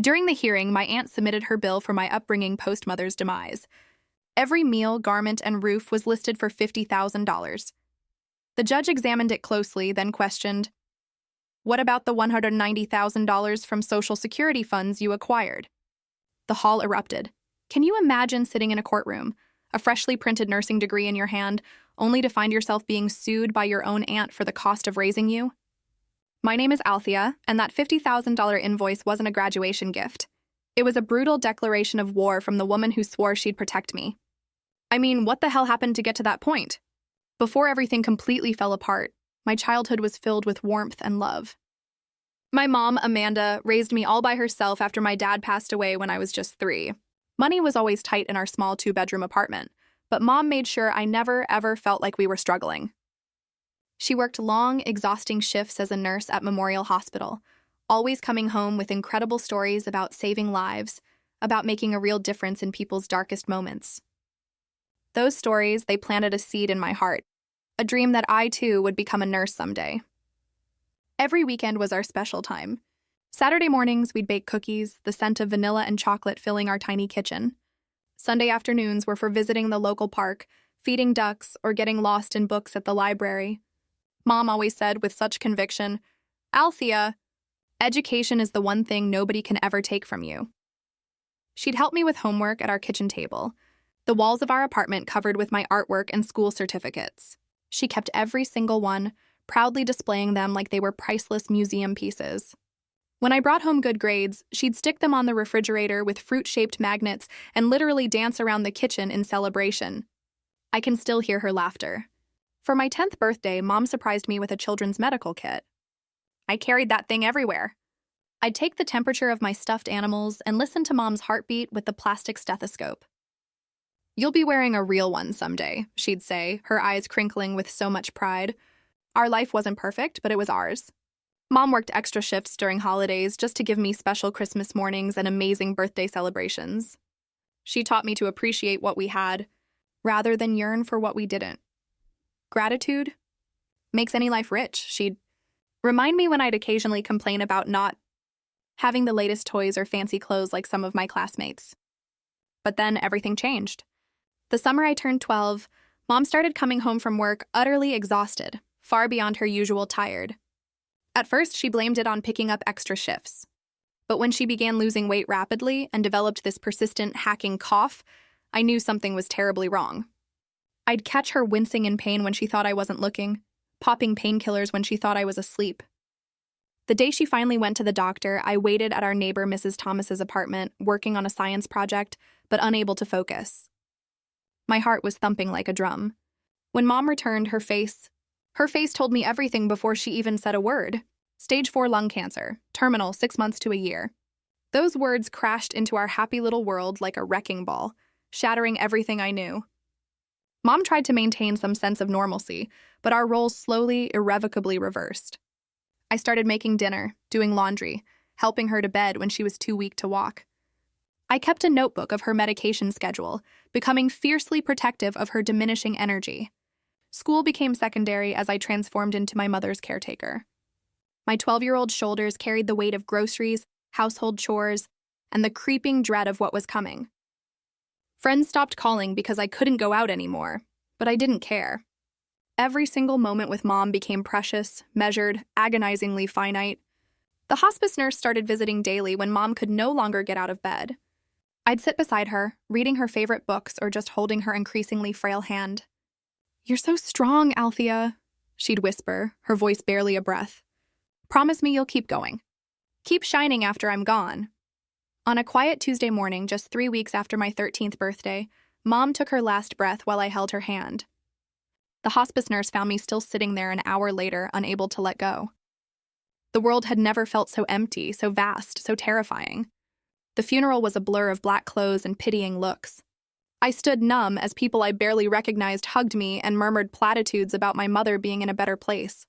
During the hearing, my aunt submitted her bill for my upbringing post-mother's demise. Every meal, garment, and roof was listed for $50,000. The judge examined it closely, then questioned, "What about the $190,000 from Social Security funds you acquired?" The hall erupted. Can you imagine sitting in a courtroom, a freshly printed nursing degree in your hand, only to find yourself being sued by your own aunt for the cost of raising you? My name is Althea, and that $50,000 invoice wasn't a graduation gift. It was a brutal declaration of war from the woman who swore she'd protect me. I mean, what the hell happened to get to that point? Before everything completely fell apart, my childhood was filled with warmth and love. My mom, Amanda, raised me all by herself after my dad passed away when I was just 3. Money was always tight in our small 2-bedroom apartment, but Mom made sure I never, ever felt like we were struggling. She worked long, exhausting shifts as a nurse at Memorial Hospital, always coming home with incredible stories about saving lives, about making a real difference in people's darkest moments. Those stories, they planted a seed in my heart, a dream that I, too, would become a nurse someday. Every weekend was our special time. Saturday mornings, we'd bake cookies, the scent of vanilla and chocolate filling our tiny kitchen. Sunday afternoons were for visiting the local park, feeding ducks, or getting lost in books at the library. Mom always said with such conviction, "Althea, education is the one thing nobody can ever take from you." She'd help me with homework at our kitchen table, the walls of our apartment covered with my artwork and school certificates. She kept every single one, proudly displaying them like they were priceless museum pieces. When I brought home good grades, she'd stick them on the refrigerator with fruit-shaped magnets and literally dance around the kitchen in celebration. I can still hear her laughter. For my 10th birthday, Mom surprised me with a children's medical kit. I carried that thing everywhere. I'd take the temperature of my stuffed animals and listen to Mom's heartbeat with the plastic stethoscope. "You'll be wearing a real one someday," she'd say, her eyes crinkling with so much pride. Our life wasn't perfect, but it was ours. Mom worked extra shifts during holidays just to give me special Christmas mornings and amazing birthday celebrations. She taught me to appreciate what we had, rather than yearn for what we didn't. Gratitude makes any life rich. She'd remind me when I'd occasionally complain about not having the latest toys or fancy clothes like some of my classmates. But then everything changed. The summer I turned 12, Mom started coming home from work utterly exhausted, far beyond her usual tired. At first, she blamed it on picking up extra shifts. But when she began losing weight rapidly and developed this persistent hacking cough, I knew something was terribly wrong. I'd catch her wincing in pain when she thought I wasn't looking, popping painkillers when she thought I was asleep. The day she finally went to the doctor, I waited at our neighbor Mrs. Thomas's apartment, working on a science project, but unable to focus. My heart was thumping like a drum. When Mom returned, her face told me everything before she even said a word. Stage 4 lung cancer, terminal 6 months to a year. Those words crashed into our happy little world like a wrecking ball, shattering everything I knew. Mom tried to maintain some sense of normalcy, but our roles slowly, irrevocably reversed. I started making dinner, doing laundry, helping her to bed when she was too weak to walk. I kept a notebook of her medication schedule, becoming fiercely protective of her diminishing energy. School became secondary as I transformed into my mother's caretaker. My 12-year-old shoulders carried the weight of groceries, household chores, and the creeping dread of what was coming. Friends stopped calling because I couldn't go out anymore, but I didn't care. Every single moment with Mom became precious, measured, agonizingly finite. The hospice nurse started visiting daily when Mom could no longer get out of bed. I'd sit beside her, reading her favorite books or just holding her increasingly frail hand. "You're so strong, Althea," she'd whisper, her voice barely a breath. "Promise me you'll keep going. Keep shining after I'm gone." On a quiet Tuesday morning, just 3 weeks after my 13th birthday, Mom took her last breath while I held her hand. The hospice nurse found me still sitting there an hour later, unable to let go. The world had never felt so empty, so vast, so terrifying. The funeral was a blur of black clothes and pitying looks. I stood numb as people I barely recognized hugged me and murmured platitudes about my mother being in a better place.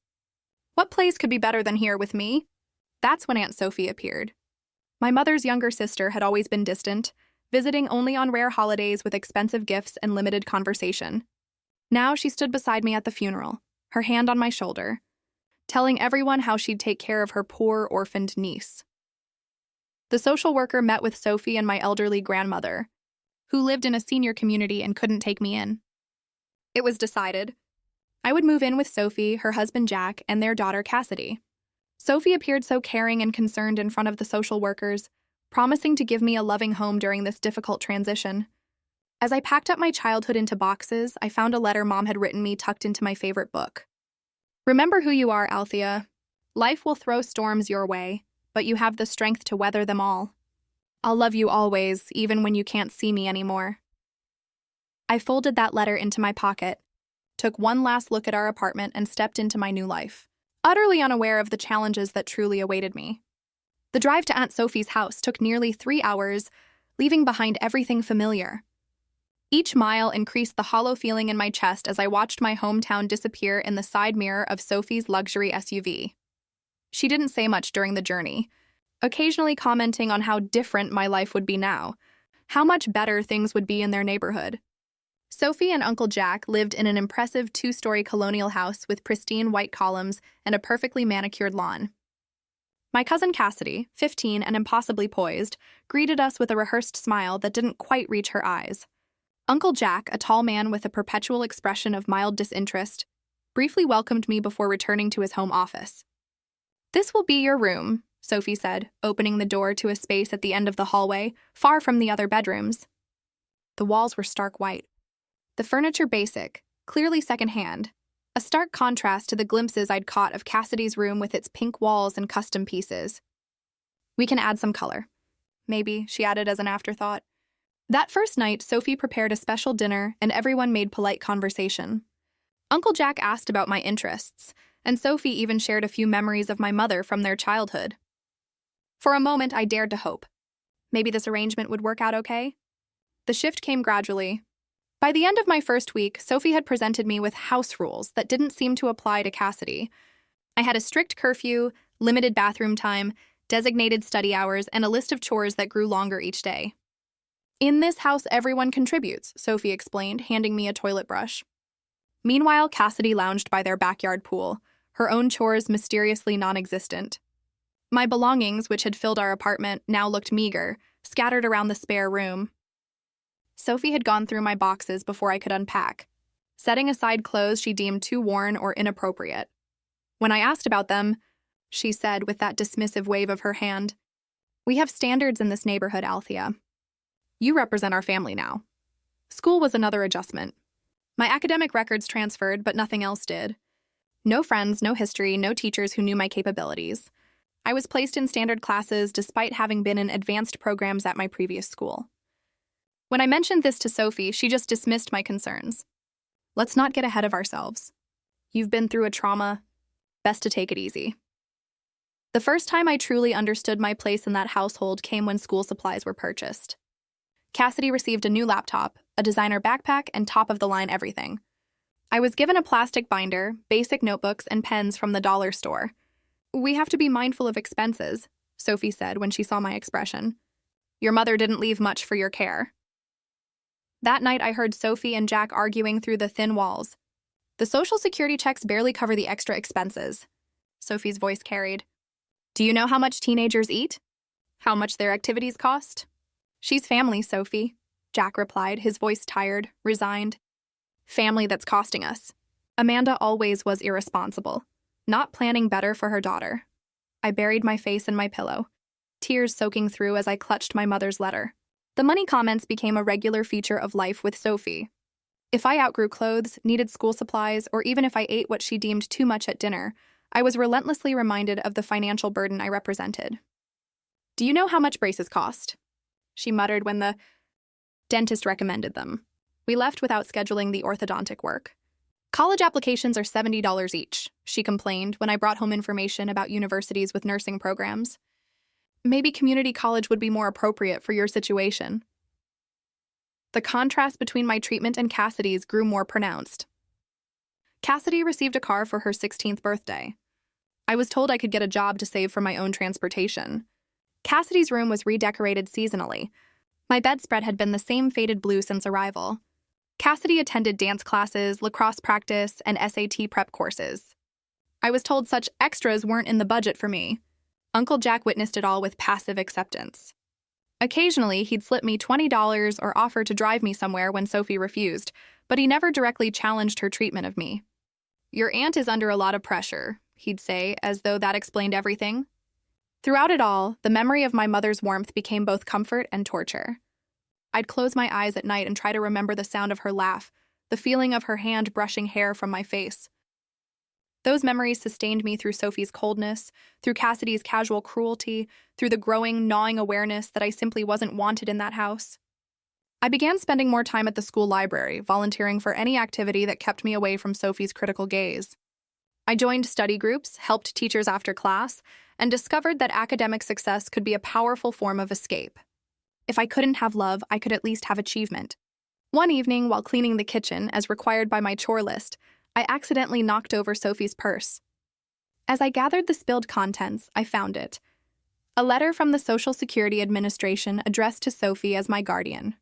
What place could be better than here with me? That's when Aunt Sophie appeared. My mother's younger sister had always been distant, visiting only on rare holidays with expensive gifts and limited conversation. Now she stood beside me at the funeral, her hand on my shoulder, telling everyone how she'd take care of her poor orphaned niece. The social worker met with Sophie and my elderly grandmother, who lived in a senior community and couldn't take me in. It was decided I would move in with Sophie, her husband Jack, and their daughter Cassidy. Sophie appeared so caring and concerned in front of the social workers, promising to give me a loving home during this difficult transition. As I packed up my childhood into boxes, I found a letter Mom had written me tucked into my favorite book. Remember who you are, Althea. Life will throw storms your way, but you have the strength to weather them all. I'll love you always, even when you can't see me anymore. I folded that letter into my pocket, took one last look at our apartment, and stepped into my new life, utterly unaware of the challenges that truly awaited me. The drive to Aunt Sophie's house took nearly 3 hours, leaving behind everything familiar. Each mile increased the hollow feeling in my chest as I watched my hometown disappear in the side mirror of Sophie's luxury SUV. She didn't say much during the journey, occasionally commenting on how different my life would be now, how much better things would be in their neighborhood. Sophie and Uncle Jack lived in an impressive 2-story colonial house with pristine white columns and a perfectly manicured lawn. My cousin Cassidy, 15 and impossibly poised, greeted us with a rehearsed smile that didn't quite reach her eyes. Uncle Jack, a tall man with a perpetual expression of mild disinterest, briefly welcomed me before returning to his home office. "This will be your room," Sophie said, opening the door to a space at the end of the hallway, far from the other bedrooms. The walls were stark white. The furniture basic, clearly secondhand, a stark contrast to the glimpses I'd caught of Cassidy's room with its pink walls and custom pieces. "We can add some color. Maybe," she added as an afterthought. That first night, Sophie prepared a special dinner and everyone made polite conversation. Uncle Jack asked about my interests, and Sophie even shared a few memories of my mother from their childhood. For a moment, I dared to hope. Maybe this arrangement would work out okay? The shift came gradually. By the end of my first week, Sophie had presented me with house rules that didn't seem to apply to Cassidy. I had a strict curfew, limited bathroom time, designated study hours, and a list of chores that grew longer each day. "In this house, everyone contributes," Sophie explained, handing me a toilet brush. Meanwhile, Cassidy lounged by their backyard pool, her own chores mysteriously non-existent. My belongings, which had filled our apartment, now looked meager, scattered around the spare room. Sophie had gone through my boxes before I could unpack, setting aside clothes she deemed too worn or inappropriate. When I asked about them, she said with that dismissive wave of her hand, "We have standards in this neighborhood, Althea. You represent our family now." School was another adjustment. My academic records transferred, but nothing else did. No friends, no history, no teachers who knew my capabilities. I was placed in standard classes despite having been in advanced programs at my previous school. When I mentioned this to Sophie, she just dismissed my concerns. "Let's not get ahead of ourselves. You've been through a trauma. Best to take it easy." The first time I truly understood my place in that household came when school supplies were purchased. Cassidy received a new laptop, a designer backpack, and top-of-the-line everything. I was given a plastic binder, basic notebooks, and pens from the dollar store. "We have to be mindful of expenses," Sophie said when she saw my expression. "Your mother didn't leave much for your care." That night, I heard Sophie and Jack arguing through the thin walls. "The Social Security checks barely cover the extra expenses," Sophie's voice carried. "Do you know how much teenagers eat? How much their activities cost?" "She's family, Sophie," Jack replied, his voice tired, resigned. "Family that's costing us." Amanda always was irresponsible, not planning better for her daughter. I buried my face in my pillow, tears soaking through as I clutched my mother's letter. The money comments became a regular feature of life with Sophie. If I outgrew clothes, needed school supplies, or even if I ate what she deemed too much at dinner, I was relentlessly reminded of the financial burden I represented. "Do you know how much braces cost?" she muttered when the dentist recommended them. We left without scheduling the orthodontic work. "College applications are $70 each," she complained when I brought home information about universities with nursing programs. "Maybe community college would be more appropriate for your situation." The contrast between my treatment and Cassidy's grew more pronounced. Cassidy received a car for her 16th birthday. I was told I could get a job to save for my own transportation. Cassidy's room was redecorated seasonally. My bedspread had been the same faded blue since arrival. Cassidy attended dance classes, lacrosse practice, and SAT prep courses. I was told such extras weren't in the budget for me. Uncle Jack witnessed it all with passive acceptance. Occasionally, he'd slip me $20 or offer to drive me somewhere when Sophie refused, but he never directly challenged her treatment of me. "Your aunt is under a lot of pressure," he'd say, as though that explained everything. Throughout it all, the memory of my mother's warmth became both comfort and torture. I'd close my eyes at night and try to remember the sound of her laugh, the feeling of her hand brushing hair from my face. Those memories sustained me through Sophie's coldness, through Cassidy's casual cruelty, through the growing, gnawing awareness that I simply wasn't wanted in that house. I began spending more time at the school library, volunteering for any activity that kept me away from Sophie's critical gaze. I joined study groups, helped teachers after class, and discovered that academic success could be a powerful form of escape. If I couldn't have love, I could at least have achievement. One evening, while cleaning the kitchen, as required by my chore list, I accidentally knocked over Sophie's purse. As I gathered the spilled contents, I found it. A letter from the Social Security Administration addressed to Sophie as my guardian.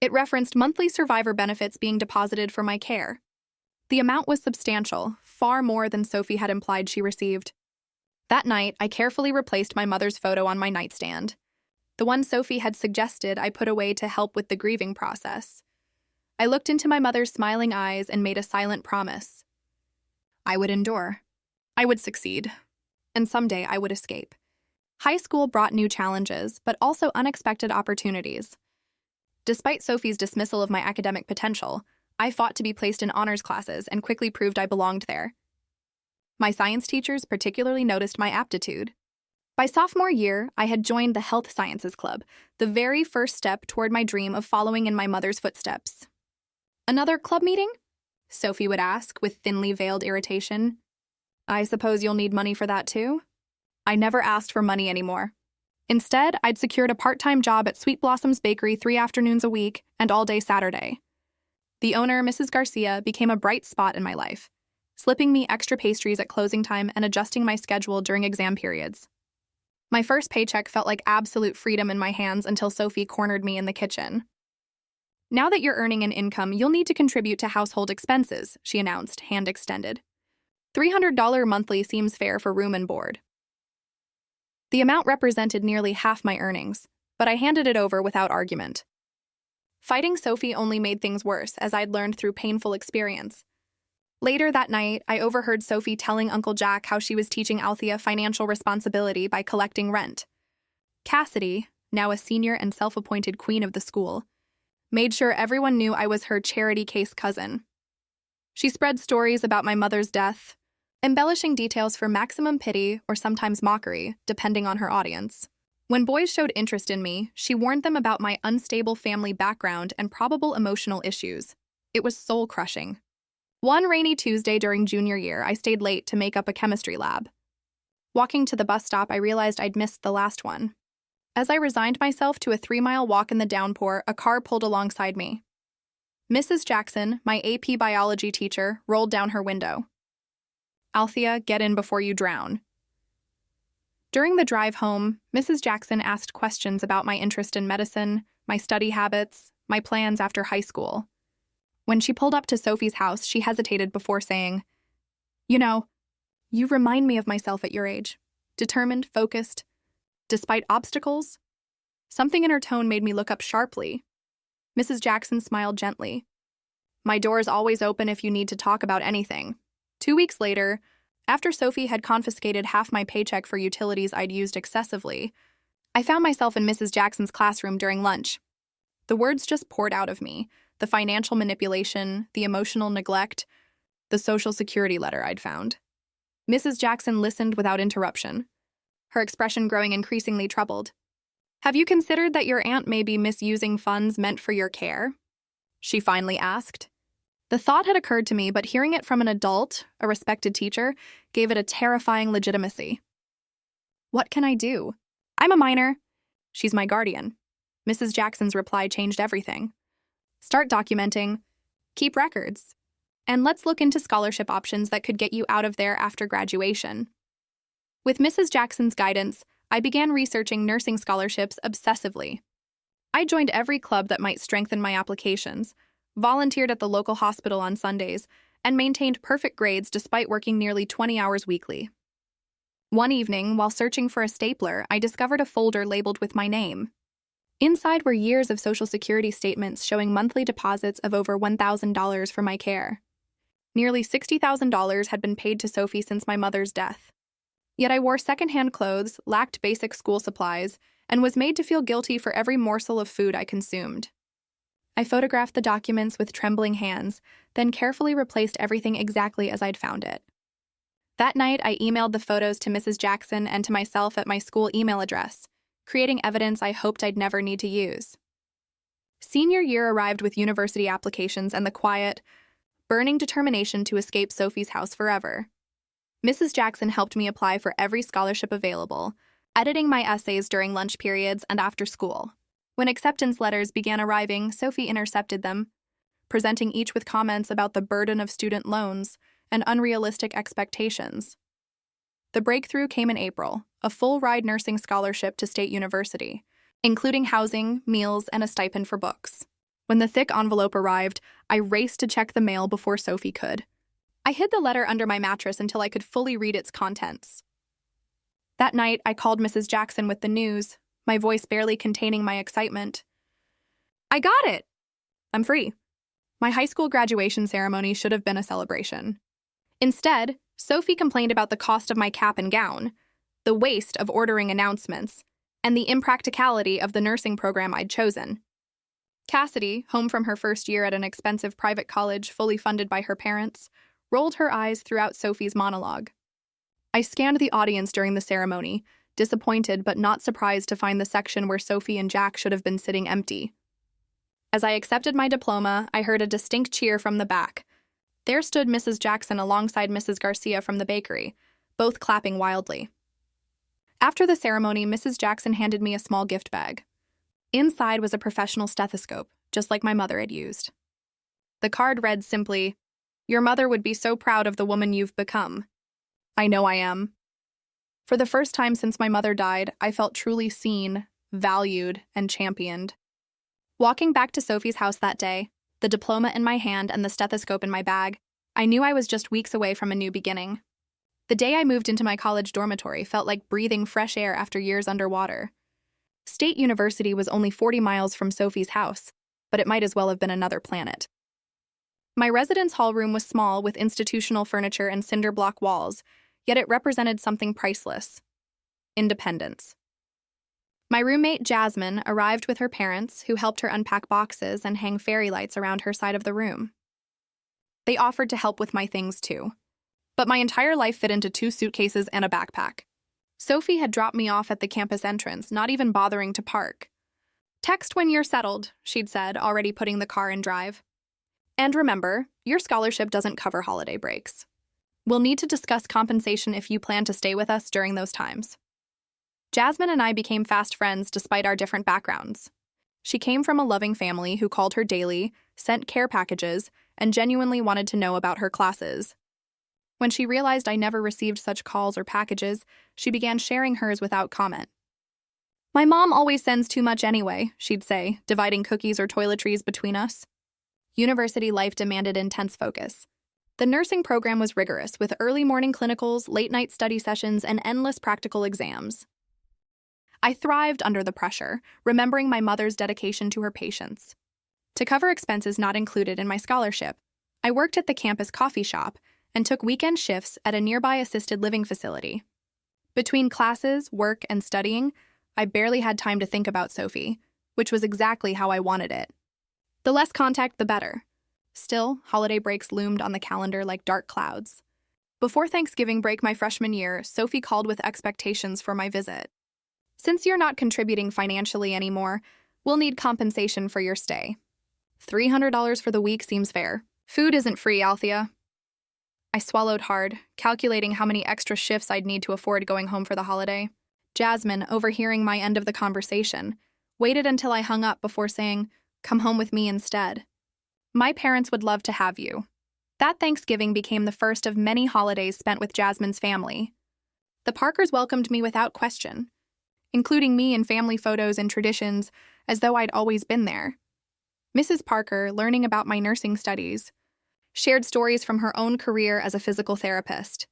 It referenced monthly survivor benefits being deposited for my care. The amount was substantial, far more than Sophie had implied she received. That night, I carefully replaced my mother's photo on my nightstand. The one Sophie had suggested I put away to help with the grieving process. I looked into my mother's smiling eyes and made a silent promise. I would endure. I would succeed. And someday I would escape. High school brought new challenges, but also unexpected opportunities. Despite Sophie's dismissal of my academic potential, I fought to be placed in honors classes and quickly proved I belonged there. My science teachers particularly noticed my aptitude. By sophomore year, I had joined the Health Sciences Club, the very first step toward my dream of following in my mother's footsteps. "Another club meeting?" Sophie would ask with thinly veiled irritation. "I suppose you'll need money for that too?" I never asked for money anymore. Instead, I'd secured a part-time job at Sweet Blossom's Bakery 3 afternoons a week and all day Saturday. The owner, Mrs. Garcia, became a bright spot in my life, slipping me extra pastries at closing time and adjusting my schedule during exam periods. My first paycheck felt like absolute freedom in my hands until Sophie cornered me in the kitchen. "Now that you're earning an income, you'll need to contribute to household expenses," she announced, hand extended. $300 monthly seems fair for room and board. The amount represented nearly half my earnings, but I handed it over without argument. Fighting Sophie only made things worse, as I'd learned through painful experience. Later that night, I overheard Sophie telling Uncle Jack how she was teaching Althea financial responsibility by collecting rent. Cassidy, now a senior and self-appointed queen of the school, made sure everyone knew I was her charity case cousin. She spread stories about my mother's death, embellishing details for maximum pity or sometimes mockery, depending on her audience. When boys showed interest in me, she warned them about my unstable family background and probable emotional issues. It was soul-crushing. One rainy Tuesday during junior year, I stayed late to make up a chemistry lab. Walking to the bus stop, I realized I'd missed the last one. As I resigned myself to a 3-mile walk in the downpour, a car pulled alongside me. Mrs. Jackson, my AP biology teacher, rolled down her window. "Althea, get in before you drown." During the drive home, Mrs. Jackson asked questions about my interest in medicine, my study habits, my plans after high school. When she pulled up to Sophie's house, she hesitated before saying, "You know, you remind me of myself at your age. Determined, focused, despite obstacles." Something in her tone made me look up sharply. Mrs. Jackson smiled gently. "My door is always open if you need to talk about anything." 2 weeks later, after Sophie had confiscated half my paycheck for utilities I'd used excessively, I found myself in Mrs. Jackson's classroom during lunch. The words just poured out of me, the financial manipulation, the emotional neglect, the Social Security letter I'd found. Mrs. Jackson listened without interruption, her expression growing increasingly troubled. "Have you considered that your aunt may be misusing funds meant for your care?" she finally asked. The thought had occurred to me, but hearing it from an adult, a respected teacher, gave it a terrifying legitimacy. "What can I do? I'm a minor. She's my guardian." Mrs. Jackson's reply changed everything. "Start documenting, keep records, and let's look into scholarship options that could get you out of there after graduation." With Mrs. Jackson's guidance, I began researching nursing scholarships obsessively. I joined every club that might strengthen my applications, volunteered at the local hospital on Sundays, and maintained perfect grades despite working nearly 20 hours weekly. One evening, while searching for a stapler, I discovered a folder labeled with my name. Inside were years of Social Security statements showing monthly deposits of over $1,000 for my care. Nearly $60,000 had been paid to Sophie since my mother's death. Yet I wore secondhand clothes, lacked basic school supplies, and was made to feel guilty for every morsel of food I consumed. I photographed the documents with trembling hands, then carefully replaced everything exactly as I'd found it. That night, I emailed the photos to Mrs. Jackson and to myself at my school email address, creating evidence I hoped I'd never need to use. Senior year arrived with university applications and the quiet, burning determination to escape Sophie's house forever. Mrs. Jackson helped me apply for every scholarship available, editing my essays during lunch periods and after school. When acceptance letters began arriving, Sophie intercepted them, presenting each with comments about the burden of student loans and unrealistic expectations. The breakthrough came in April, a full-ride nursing scholarship to State University, including housing, meals, and a stipend for books. When the thick envelope arrived, I raced to check the mail before Sophie could. I hid the letter under my mattress until I could fully read its contents. That night, I called Mrs. Jackson with the news, my voice barely containing my excitement. "I got it! I'm free." My high school graduation ceremony should have been a celebration. Instead, Sophie complained about the cost of my cap and gown, the waste of ordering announcements, and the impracticality of the nursing program I'd chosen. Cassidy, home from her first year at an expensive private college fully funded by her parents, rolled her eyes throughout Sophie's monologue. I scanned the audience during the ceremony, disappointed but not surprised to find the section where Sophie and Jack should have been sitting empty. As I accepted my diploma, I heard a distinct cheer from the back. There stood Mrs. Jackson alongside Mrs. Garcia from the bakery, both clapping wildly. After the ceremony, Mrs. Jackson handed me a small gift bag. Inside was a professional stethoscope, just like my mother had used. The card read simply, "Your mother would be so proud of the woman you've become." I know I am. For the first time since my mother died, I felt truly seen, valued, and championed. Walking back to Sophie's house that day, the diploma in my hand and the stethoscope in my bag, I knew I was just weeks away from a new beginning. The day I moved into my college dormitory felt like breathing fresh air after years underwater. State University was only 40 miles from Sophie's house, but it might as well have been another planet. My residence hall room was small with institutional furniture and cinder block walls, yet it represented something priceless: independence. My roommate, Jasmine, arrived with her parents, who helped her unpack boxes and hang fairy lights around her side of the room. They offered to help with my things, too. But my entire life fit into 2 suitcases and a backpack. Sophie had dropped me off at the campus entrance, not even bothering to park. "Text when you're settled," she'd said, already putting the car in drive. "And remember, your scholarship doesn't cover holiday breaks. We'll need to discuss compensation if you plan to stay with us during those times." Jasmine and I became fast friends despite our different backgrounds. She came from a loving family who called her daily, sent care packages, and genuinely wanted to know about her classes. When she realized I never received such calls or packages, she began sharing hers without comment. "My mom always sends too much anyway," she'd say, dividing cookies or toiletries between us. University life demanded intense focus. The nursing program was rigorous, with early morning clinicals, late-night study sessions, and endless practical exams. I thrived under the pressure, remembering my mother's dedication to her patients. To cover expenses not included in my scholarship, I worked at the campus coffee shop and took weekend shifts at a nearby assisted living facility. Between classes, work, and studying, I barely had time to think about Sophie, which was exactly how I wanted it. The less contact, the better. Still, holiday breaks loomed on the calendar like dark clouds. Before Thanksgiving break my freshman year, Sophie called with expectations for my visit. "Since you're not contributing financially anymore, we'll need compensation for your stay. $300 for the week seems fair. Food isn't free, Althea." I swallowed hard, calculating how many extra shifts I'd need to afford going home for the holiday. Jasmine, overhearing my end of the conversation, waited until I hung up before saying, "Come home with me instead. My parents would love to have you." That Thanksgiving became the first of many holidays spent with Jasmine's family. The Parkers welcomed me without question, including me in family photos and traditions as though I'd always been there. Mrs. Parker, learning about my nursing studies, shared stories from her own career as a physical therapist.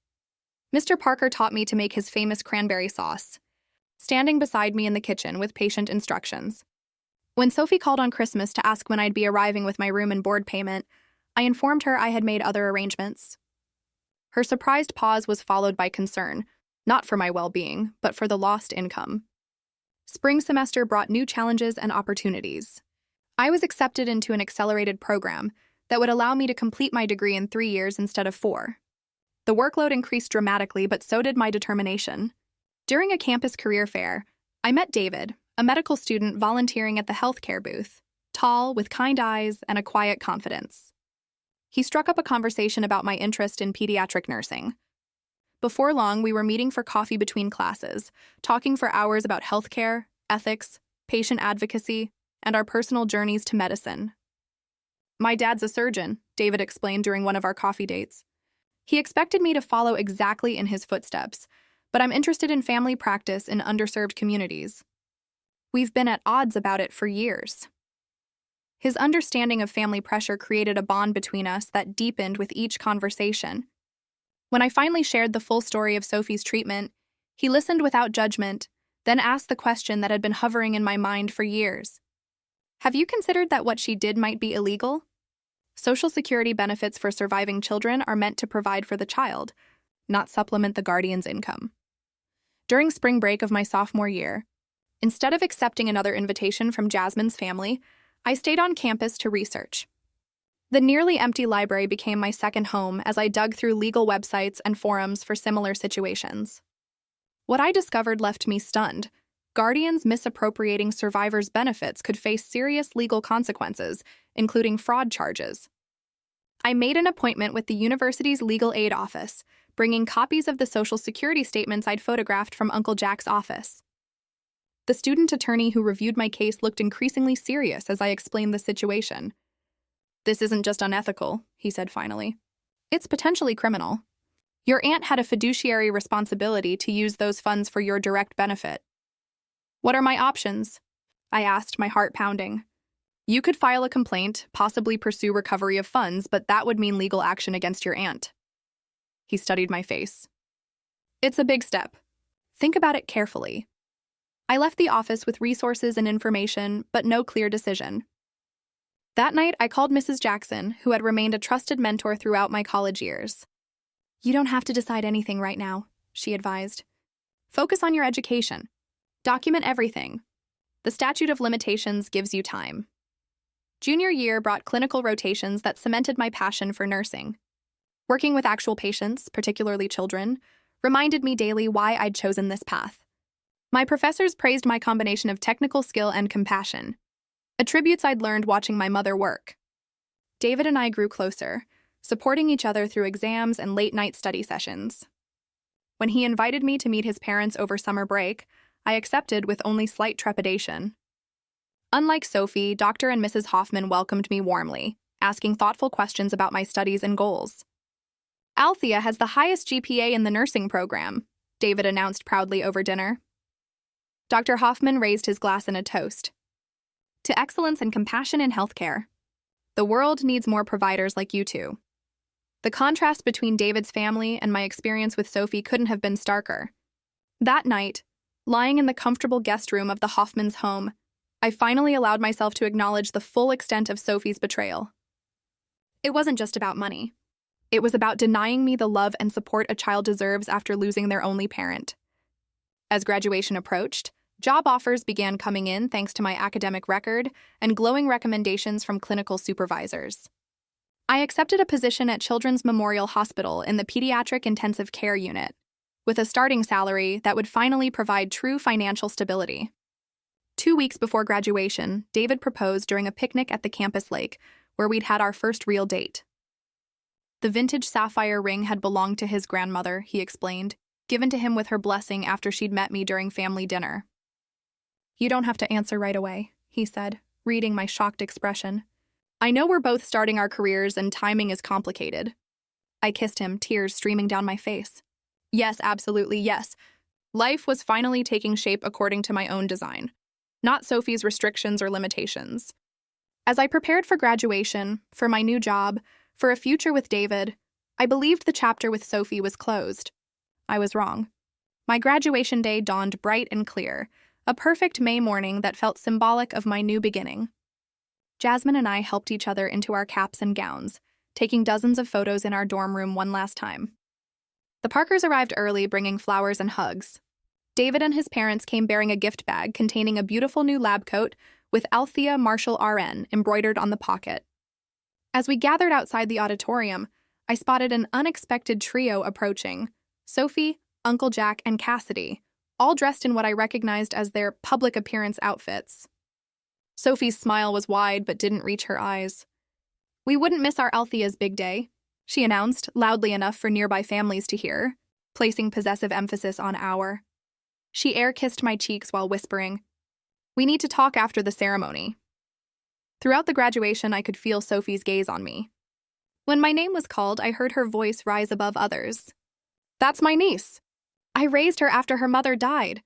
Mr. Parker taught me to make his famous cranberry sauce, standing beside me in the kitchen with patient instructions. When Sophie called on Christmas to ask when I'd be arriving with my room and board payment, I informed her I had made other arrangements. Her surprised pause was followed by concern, not for my well-being, but for the lost income. Spring semester brought new challenges and opportunities. I was accepted into an accelerated program that would allow me to complete my degree in 3 years instead of 4. The workload increased dramatically, but so did my determination. During a campus career fair, I met David, a medical student volunteering at the healthcare booth, tall, with kind eyes and a quiet confidence. He struck up a conversation about my interest in pediatric nursing. Before long, we were meeting for coffee between classes, talking for hours about healthcare, ethics, patient advocacy, and our personal journeys to medicine. "My dad's a surgeon," David explained during one of our coffee dates. He expected me to follow exactly in his footsteps, but I'm interested in family practice in underserved communities. We've been at odds about it for years. His understanding of family pressure created a bond between us that deepened with each conversation. When I finally shared the full story of Sophie's treatment, he listened without judgment, then asked the question that had been hovering in my mind for years. "Have you considered that what she did might be illegal?" Social Security benefits for surviving children are meant to provide for the child, not supplement the guardian's income. During spring break of my sophomore year, instead of accepting another invitation from Jasmine's family, I stayed on campus to research. The nearly empty library became my second home as I dug through legal websites and forums for similar situations. What I discovered left me stunned. Guardians misappropriating survivors' benefits could face serious legal consequences, including fraud charges. I made an appointment with the university's legal aid office, bringing copies of the Social Security statements I'd photographed from Uncle Jack's office. The student attorney who reviewed my case looked increasingly serious as I explained the situation. "This isn't just unethical," he said finally. "It's potentially criminal. Your aunt had a fiduciary responsibility to use those funds for your direct benefit." "What are my options?" I asked, my heart pounding. "You could file a complaint, possibly pursue recovery of funds, but that would mean legal action against your aunt." He studied my face. "It's a big step. Think about it carefully." I left the office with resources and information, but no clear decision. That night, I called Mrs. Jackson, who had remained a trusted mentor throughout my college years. "You don't have to decide anything right now," she advised. "Focus on your education. Document everything. The statute of limitations gives you time." Junior year brought clinical rotations that cemented my passion for nursing. Working with actual patients, particularly children, reminded me daily why I'd chosen this path. My professors praised my combination of technical skill and compassion, attributes I'd learned watching my mother work. David and I grew closer, supporting each other through exams and late-night study sessions. When he invited me to meet his parents over summer break, I accepted with only slight trepidation. Unlike Sophie, Dr. and Mrs. Hoffman welcomed me warmly, asking thoughtful questions about my studies and goals. "Althea has the highest GPA in the nursing program," David announced proudly over dinner. Dr. Hoffman raised his glass in a toast. "To excellence and compassion in healthcare. The world needs more providers like you two." The contrast between David's family and my experience with Sophie couldn't have been starker. That night, lying in the comfortable guest room of the Hoffmans' home, I finally allowed myself to acknowledge the full extent of Sophie's betrayal. It wasn't just about money. It was about denying me the love and support a child deserves after losing their only parent. As graduation approached, job offers began coming in thanks to my academic record and glowing recommendations from clinical supervisors. I accepted a position at Children's Memorial Hospital in the Pediatric Intensive Care Unit, with a starting salary that would finally provide true financial stability. 2 weeks before graduation, David proposed during a picnic at the campus lake, where we'd had our first real date. The vintage sapphire ring had belonged to his grandmother, he explained, given to him with her blessing after she'd met me during family dinner. "You don't have to answer right away," he said, reading my shocked expression. "I know we're both starting our careers and timing is complicated." I kissed him, tears streaming down my face. Yes, absolutely, yes. Life was finally taking shape according to my own design, not Sophie's restrictions or limitations. As I prepared for graduation, for my new job, for a future with David, I believed the chapter with Sophie was closed. I was wrong. My graduation day dawned bright and clear, a perfect May morning that felt symbolic of my new beginning. Jasmine and I helped each other into our caps and gowns, taking dozens of photos in our dorm room one last time. The Parkers arrived early, bringing flowers and hugs. David and his parents came bearing a gift bag containing a beautiful new lab coat with Althea Marshall RN embroidered on the pocket. As we gathered outside the auditorium, I spotted an unexpected trio approaching: Sophie, Uncle Jack, and Cassidy, all dressed in what I recognized as their public appearance outfits. Sophie's smile was wide but didn't reach her eyes. "We wouldn't miss our Althea's big day," she announced, loudly enough for nearby families to hear, placing possessive emphasis on our. She air-kissed my cheeks while whispering, "We need to talk after the ceremony." Throughout the graduation, I could feel Sophie's gaze on me. When my name was called, I heard her voice rise above others. "That's my niece. I raised her after her mother died."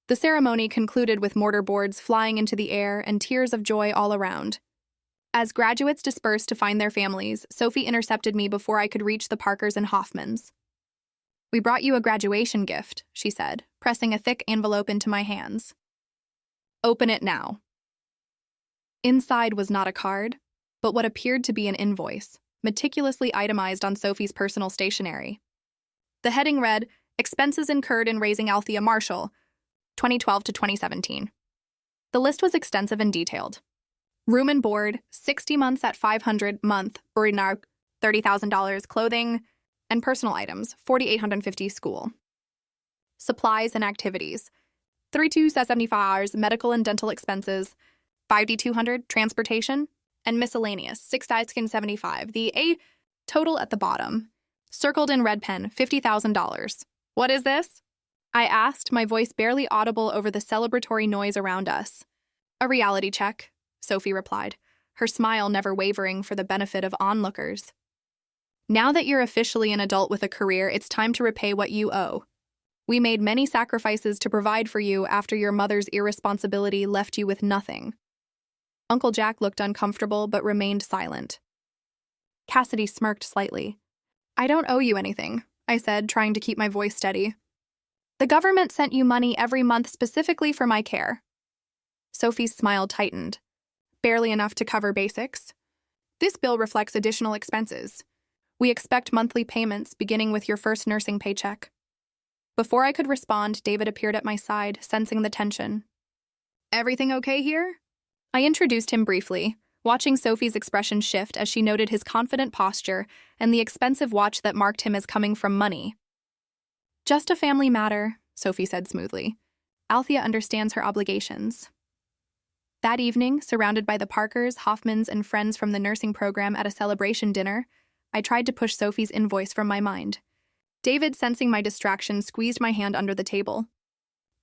The ceremony concluded with mortarboards flying into the air and tears of joy all around. As graduates dispersed to find their families, Sophie intercepted me before I could reach the Parkers and Hoffmans. "We brought you a graduation gift," she said, pressing a thick envelope into my hands. "Open it now." Inside was not a card, but what appeared to be an invoice, meticulously itemized on Sophie's personal stationery. The heading read, "Expenses incurred in raising Althea Marshall, 2012 to 2017. The list was extensive and detailed. Room and board, 60 months at $500 month, Burinar, $30,000, clothing, and personal items, $4,850 school. Supplies and activities, 3,275 hours, medical and dental expenses, 5,200, transportation, and miscellaneous, 6,075. The A total at the bottom, circled in red pen, $50,000. "What is this?" I asked, my voice barely audible over the celebratory noise around us. "A reality check," Sophie replied, her smile never wavering for the benefit of onlookers. "Now that you're officially an adult with a career, it's time to repay what you owe. We made many sacrifices to provide for you after your mother's irresponsibility left you with nothing." Uncle Jack looked uncomfortable but remained silent. Cassidy smirked slightly. "I don't owe you anything," I said, trying to keep my voice steady. "The government sent you money every month specifically for my care." Sophie's smile tightened. "Barely enough to cover basics. This bill reflects additional expenses. We expect monthly payments beginning with your first nursing paycheck." Before I could respond, David appeared at my side, sensing the tension. "Everything okay here?" I introduced him briefly, watching Sophie's expression shift as she noted his confident posture and the expensive watch that marked him as coming from money. "Just a family matter," Sophie said smoothly. "Althea understands her obligations." That evening, surrounded by the Parkers, Hoffmans, and friends from the nursing program at a celebration dinner, I tried to push Sophie's invoice from my mind. David, sensing my distraction, squeezed my hand under the table.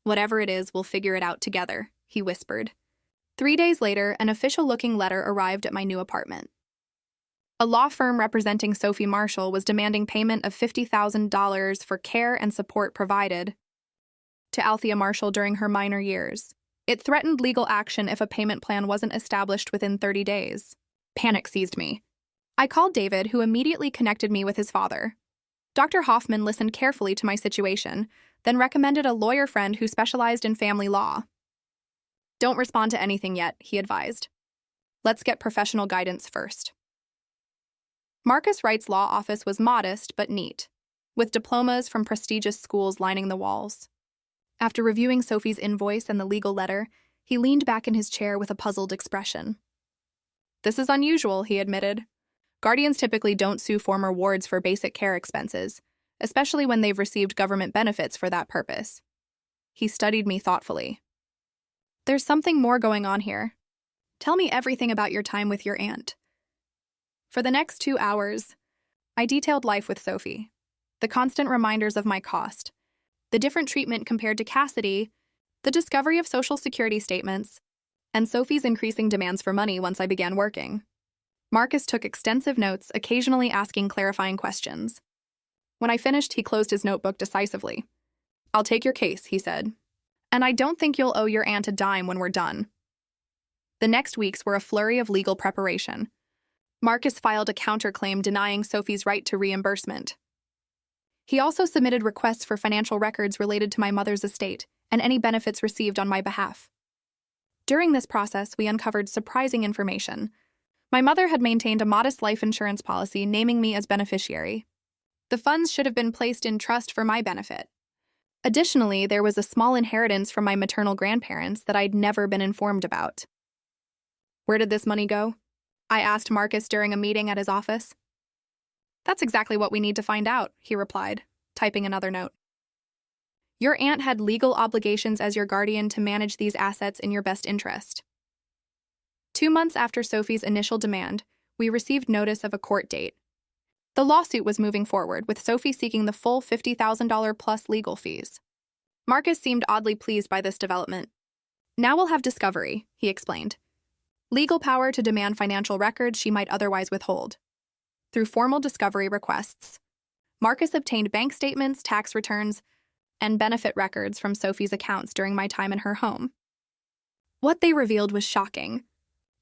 "Whatever it is, we'll figure it out together," he whispered. 3 days later, an official-looking letter arrived at my new apartment. A law firm representing Sophie Marshall was demanding payment of $50,000 for care and support provided to Althea Marshall during her minor years. It threatened legal action if a payment plan wasn't established within 30 days. Panic seized me. I called David, who immediately connected me with his father. Dr. Hoffman listened carefully to my situation, then recommended a lawyer friend who specialized in family law. "Don't respond to anything yet," he advised. "Let's get professional guidance first." Marcus Wright's law office was modest but neat, with diplomas from prestigious schools lining the walls. After reviewing Sophie's invoice and the legal letter, he leaned back in his chair with a puzzled expression. "This is unusual," he admitted. "Guardians typically don't sue former wards for basic care expenses, especially when they've received government benefits for that purpose." He studied me thoughtfully. "There's something more going on here. Tell me everything about your time with your aunt." For the next 2 hours, I detailed life with Sophie, the constant reminders of my cost, the different treatment compared to Cassidy, the discovery of Social Security statements, and Sophie's increasing demands for money once I began working. Marcus took extensive notes, occasionally asking clarifying questions. When I finished, he closed his notebook decisively. "I'll take your case," he said. "And I don't think you'll owe your aunt a dime when we're done." The next weeks were a flurry of legal preparation. Marcus filed a counterclaim denying Sophie's right to reimbursement. He also submitted requests for financial records related to my mother's estate and any benefits received on my behalf. During this process, we uncovered surprising information. My mother had maintained a modest life insurance policy naming me as beneficiary. The funds should have been placed in trust for my benefit. Additionally, there was a small inheritance from my maternal grandparents that I'd never been informed about. Where did this money go? I asked Marcus during a meeting at his office. That's exactly what we need to find out, he replied, typing another note. Your aunt had legal obligations as your guardian to manage these assets in your best interest. 2 months after Sophie's initial demand, we received notice of a court date. The lawsuit was moving forward, with Sophie seeking the full $50,000 plus legal fees. Marcus seemed oddly pleased by this development. Now we'll have discovery, he explained. Legal power to demand financial records she might otherwise withhold. Through formal discovery requests, Marcus obtained bank statements, tax returns, and benefit records from Sophie's accounts during my time in her home. What they revealed was shocking.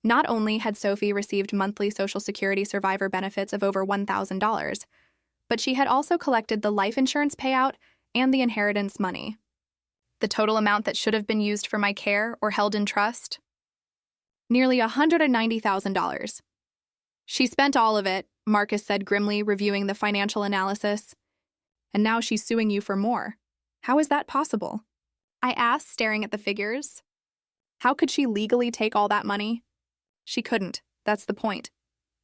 Not only had Sophie received monthly Social Security survivor benefits of over $1,000, but she had also collected the life insurance payout and the inheritance money. The total amount that should have been used for my care or held in trust? Nearly $190,000. She spent all of it, Marcus said grimly, reviewing the financial analysis. And now she's suing you for more. How is that possible? I asked, staring at the figures. How could she legally take all that money? She couldn't. That's the point.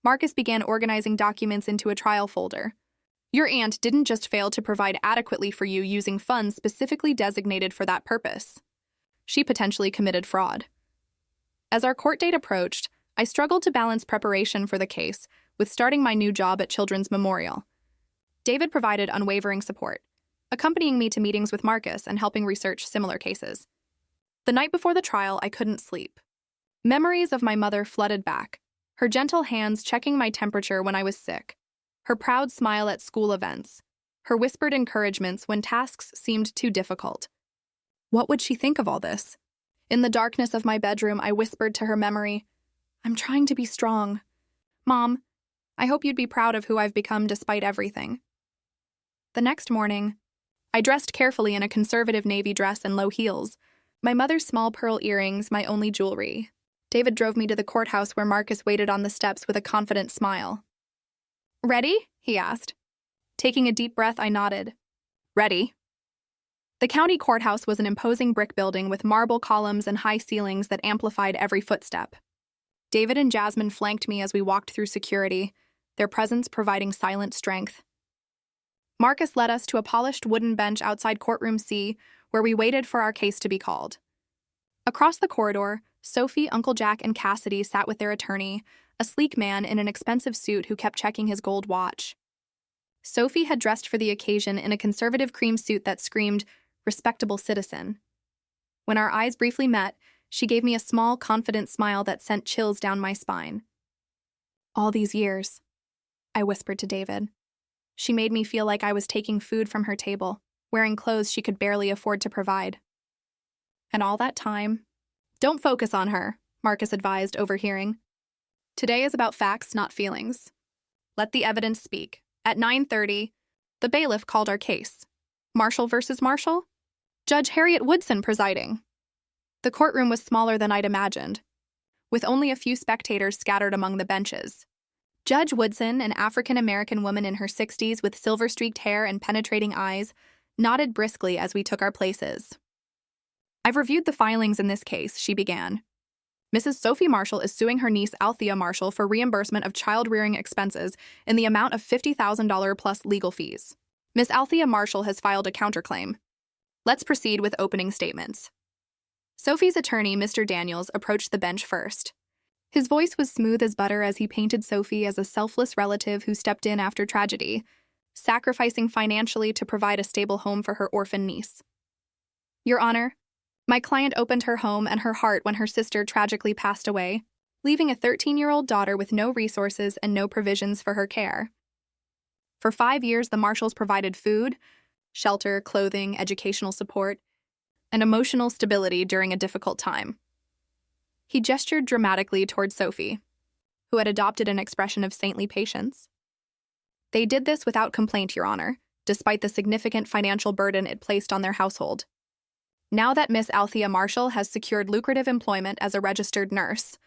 Marcus began organizing documents into a trial folder. Your aunt didn't just fail to provide adequately for you using funds specifically designated for that purpose. She potentially committed fraud. As our court date approached, I struggled to balance preparation for the case with starting my new job at Children's Memorial. David provided unwavering support, accompanying me to meetings with Marcus and helping research similar cases. The night before the trial, I couldn't sleep. Memories of my mother flooded back, her gentle hands checking my temperature when I was sick, her proud smile at school events, her whispered encouragements when tasks seemed too difficult. What would she think of all this? In the darkness of my bedroom, I whispered to her memory, I'm trying to be strong. Mom, I hope you'd be proud of who I've become despite everything. The next morning, I dressed carefully in a conservative navy dress and low heels, my mother's small pearl earrings my only jewelry. David drove me to the courthouse where Marcus waited on the steps with a confident smile. Ready? He asked. Taking a deep breath, I nodded. Ready. The county courthouse was an imposing brick building with marble columns and high ceilings that amplified every footstep. David and Jasmine flanked me as we walked through security, their presence providing silent strength. Marcus led us to a polished wooden bench outside courtroom C, where we waited for our case to be called. Across the corridor, Sophie, Uncle Jack, and Cassidy sat with their attorney, a sleek man in an expensive suit who kept checking his gold watch. Sophie had dressed for the occasion in a conservative cream suit that screamed, respectable citizen. When our eyes briefly met, she gave me a small, confident smile that sent chills down my spine. All these years, I whispered to David. She made me feel like I was taking food from her table, wearing clothes she could barely afford to provide. And all that time, don't focus on her, Marcus advised, overhearing. Today is about facts, not feelings. Let the evidence speak. At 9:30, the bailiff called our case. Marshall versus Marshall? Judge Harriet Woodson presiding. The courtroom was smaller than I'd imagined, with only a few spectators scattered among the benches. Judge Woodson, an African-American woman in her 60s with silver-streaked hair and penetrating eyes, nodded briskly as we took our places. I've reviewed the filings in this case, she began. Mrs. Sophie Marshall is suing her niece Althea Marshall for reimbursement of child-rearing expenses in the amount of $50,000 plus legal fees. Miss Althea Marshall has filed a counterclaim. Let's proceed with opening statements. Sophie's attorney, Mr. Daniels, approached the bench first. His voice was smooth as butter as he painted Sophie as a selfless relative who stepped in after tragedy, sacrificing financially to provide a stable home for her orphan niece. Your Honor, my client opened her home and her heart when her sister tragically passed away, leaving a 13-year-old daughter with no resources and no provisions for her care. For 5 years, the Marshalls provided food, shelter, clothing, educational support, and emotional stability during a difficult time. He gestured dramatically toward Sophie, who had adopted an expression of saintly patience. They did this without complaint, Your Honor, despite the significant financial burden it placed on their household. Now that Miss Althea Marshall has secured lucrative employment as a registered nurse,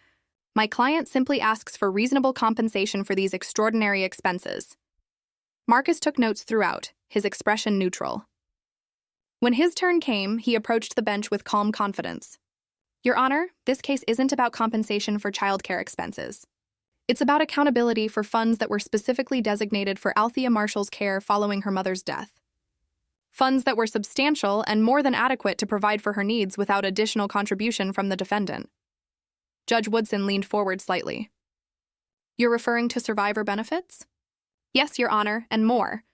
my client simply asks for reasonable compensation for these extraordinary expenses. Marcus took notes throughout, his expression neutral. When his turn came, he approached the bench with calm confidence. Your Honor, this case isn't about compensation for childcare expenses. It's about accountability for funds that were specifically designated for Althea Marshall's care following her mother's death. Funds that were substantial and more than adequate to provide for her needs without additional contribution from the defendant. Judge Woodson leaned forward slightly. You're referring to survivor benefits? Yes, Your Honor, and more.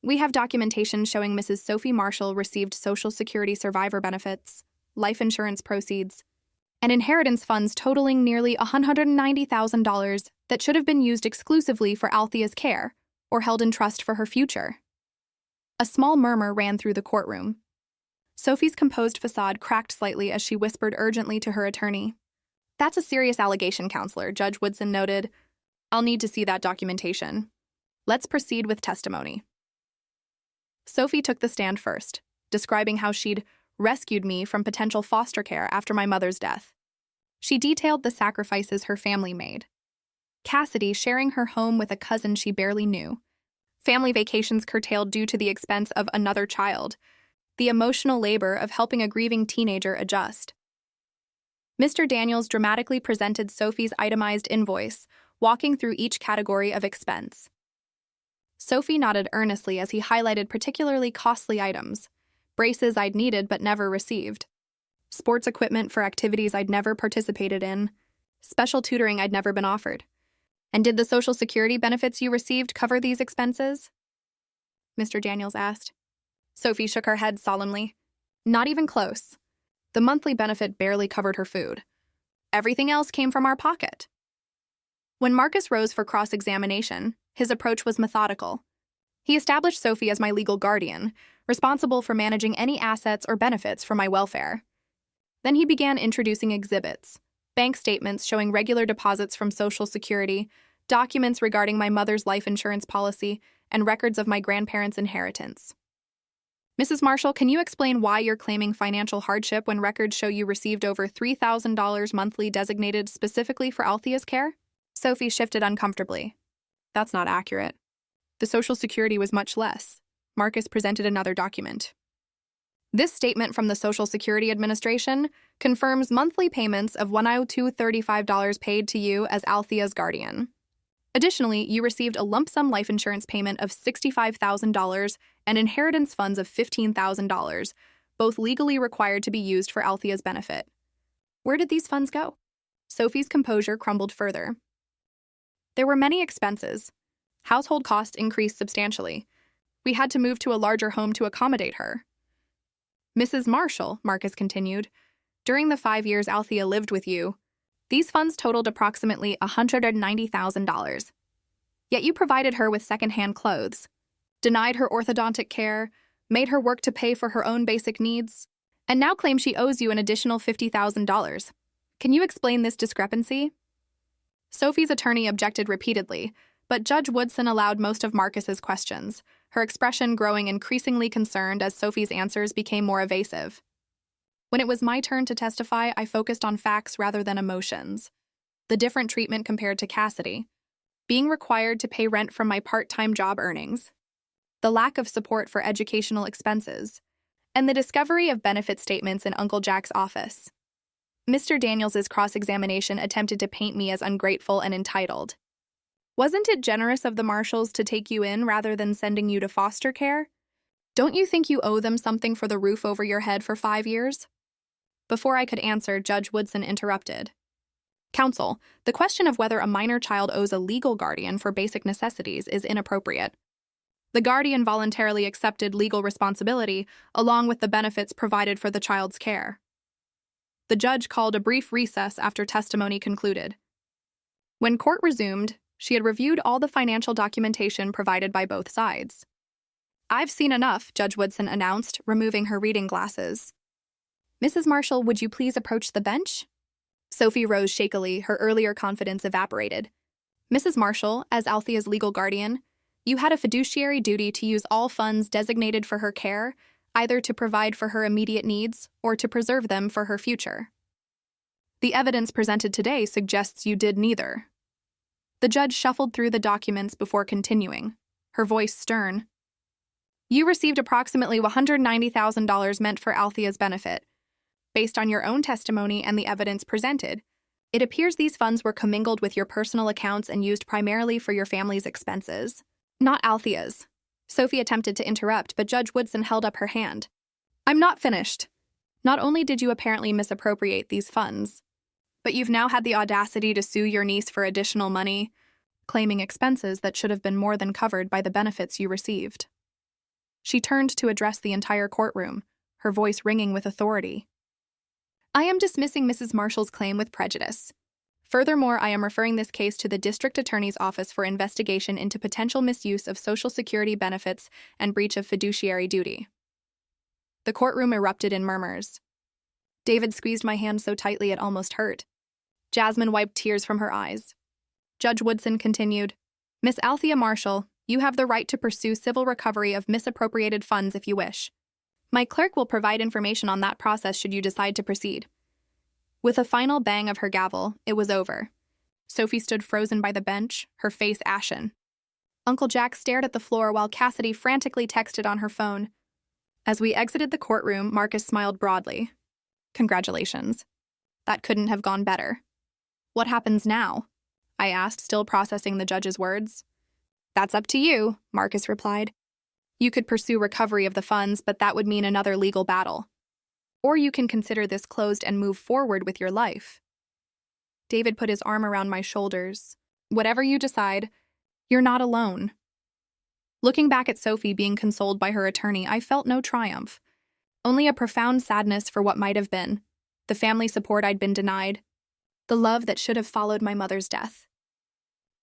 We have documentation showing Mrs. Sophie Marshall received Social Security survivor benefits, life insurance proceeds, and inheritance funds totaling nearly $190,000 that should have been used exclusively for Althea's care or held in trust for her future. A small murmur ran through the courtroom. Sophie's composed facade cracked slightly as she whispered urgently to her attorney. That's a serious allegation, Counselor, Judge Woodson noted. I'll need to see that documentation. Let's proceed with testimony. Sophie took the stand first, describing how she'd rescued me from potential foster care after my mother's death. She detailed the sacrifices her family made. Cassidy sharing her home with a cousin she barely knew. Family vacations curtailed due to the expense of another child. The emotional labor of helping a grieving teenager adjust. Mr. Daniels dramatically presented Sophie's itemized invoice, walking through each category of expense. Sophie nodded earnestly as he highlighted particularly costly items. Braces I'd needed but never received. Sports equipment for activities I'd never participated in. Special tutoring I'd never been offered. And did the Social Security benefits you received cover these expenses? Mr. Daniels asked. Sophie shook her head solemnly. Not even close. The monthly benefit barely covered her food. Everything else came from our pocket. When Marcus rose for cross-examination, his approach was methodical. He established Sophie as my legal guardian, responsible for managing any assets or benefits for my welfare. Then he began introducing exhibits, bank statements showing regular deposits from Social Security, documents regarding my mother's life insurance policy, and records of my grandparents' inheritance. Mrs. Marshall, can you explain why you're claiming financial hardship when records show you received over $3,000 monthly designated specifically for Althea's care? Sophie shifted uncomfortably. That's not accurate. The Social Security was much less. Marcus presented another document. This statement from the Social Security Administration confirms monthly payments of $102.35 paid to you as Althea's guardian. Additionally, you received a lump sum life insurance payment of $65,000 and inheritance funds of $15,000, both legally required to be used for Althea's benefit. Where did these funds go? Sophie's composure crumbled further. There were many expenses. Household costs increased substantially. We had to move to a larger home to accommodate her. Mrs. Marshall, Marcus continued, during the 5 years Althea lived with you, these funds totaled approximately $190,000. Yet you provided her with secondhand clothes, denied her orthodontic care, made her work to pay for her own basic needs, and now claim she owes you an additional $50,000. Can you explain this discrepancy? Sophie's attorney objected repeatedly, but Judge Woodson allowed most of Marcus's questions, her expression growing increasingly concerned as Sophie's answers became more evasive. When it was my turn to testify, I focused on facts rather than emotions. The different treatment compared to Cassidy, being required to pay rent from my part-time job earnings, the lack of support for educational expenses, and the discovery of benefit statements in Uncle Jack's office. Mr. Daniels's cross-examination attempted to paint me as ungrateful and entitled. Wasn't it generous of the Marshalls to take you in rather than sending you to foster care? Don't you think you owe them something for the roof over your head for 5 years? Before I could answer, Judge Woodson interrupted. Counsel, the question of whether a minor child owes a legal guardian for basic necessities is inappropriate. The guardian voluntarily accepted legal responsibility along with the benefits provided for the child's care. The judge called a brief recess after testimony concluded. When court resumed, she had reviewed all the financial documentation provided by both sides. I've seen enough, Judge Woodson announced, removing her reading glasses. Mrs. Marshall, would you please approach the bench? Sophie rose shakily, her earlier confidence evaporated. Mrs. Marshall, as Althea's legal guardian, You had a fiduciary duty to use all funds designated for her care, either to provide for her immediate needs or to preserve them for her future. The evidence presented today suggests you did neither. The judge shuffled through the documents before continuing, her voice stern. You received approximately $190,000 meant for Althea's benefit. Based on your own testimony and the evidence presented, it appears these funds were commingled with your personal accounts and used primarily for your family's expenses, not Althea's. Sophie attempted to interrupt, but Judge Woodson held up her hand. I'm not finished. Not only did you apparently misappropriate these funds, but you've now had the audacity to sue your niece for additional money, claiming expenses that should have been more than covered by the benefits you received. She turned to address the entire courtroom, her voice ringing with authority. I am dismissing Mrs. Marshall's claim with prejudice. Furthermore, I am referring this case to the District Attorney's Office for investigation into potential misuse of Social Security benefits and breach of fiduciary duty. The courtroom erupted in murmurs. David squeezed my hand so tightly it almost hurt. Jasmine wiped tears from her eyes. Judge Woodson continued, Miss Althea Marshall, you have the right to pursue civil recovery of misappropriated funds if you wish. My clerk will provide information on that process should you decide to proceed. With a final bang of her gavel, it was over. Sophie stood frozen by the bench, her face ashen. Uncle Jack stared at the floor while Cassidy frantically texted on her phone. As we exited the courtroom, Marcus smiled broadly. Congratulations. That couldn't have gone better. What happens now? I asked, still processing the judge's words. That's up to you, Marcus replied. You could pursue recovery of the funds, but that would mean another legal battle. Or you can consider this closed and move forward with your life. David put his arm around my shoulders. Whatever you decide, you're not alone. Looking back at Sophie being consoled by her attorney, I felt no triumph. Only a profound sadness for what might have been, the family support I'd been denied, the love that should have followed my mother's death.